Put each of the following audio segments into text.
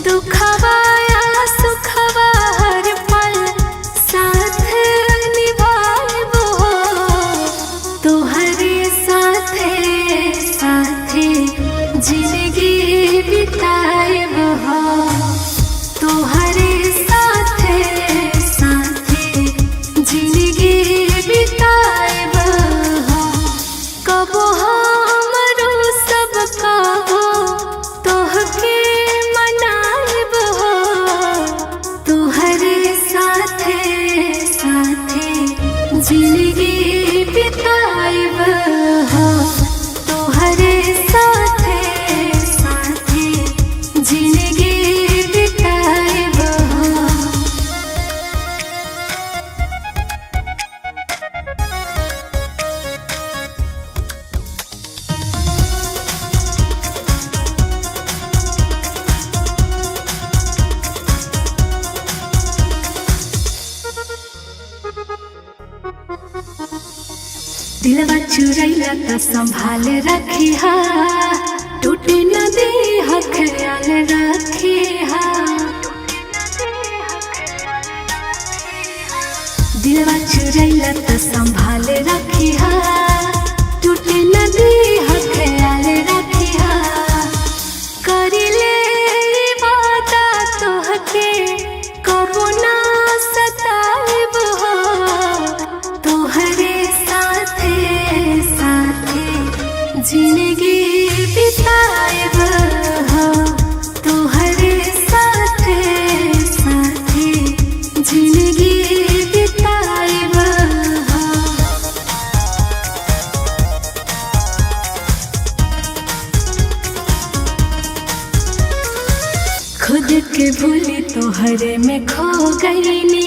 दुखवा या सुखवा हर पल साथ निभाएबो तोहरे साथे साथे जिंदगी बिताएबो तोहरे साथे साथे जिंदगी बिताएबो कबो हमरो सब कहो तोहके मनाएबो तोहरे साथे साथे जिंदगी बिताएबो तोहरे साथे साथे जिंदगी बिताएबो। दिलवा चुरैला त संभाल रखिहा टूटे न देह ख्याल रखिहा दिलवा चुरैला त संभाल रखिहा टूटे न देह ख्याल रखिहा करिले वादा तोहके कबो ना सताएबो तोहरे साथे साथे जिंदगी बिताएबो तोहरे साथे साथे जिंदगी बिताएबो। खुद के भूली तोहरे में खो गईनी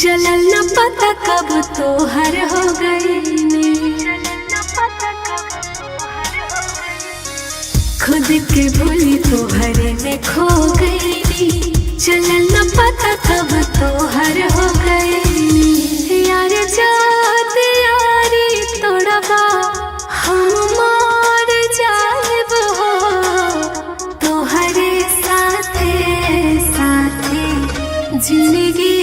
चलल न पता कब तोहर हो गईनी खुद के भूली तोहरे में खो गईनी चलल न पता कब तोहर हो गईनी यार जात यारी तोड़बा हम मर जाएबो तोहरे साथे साथे जिंदगी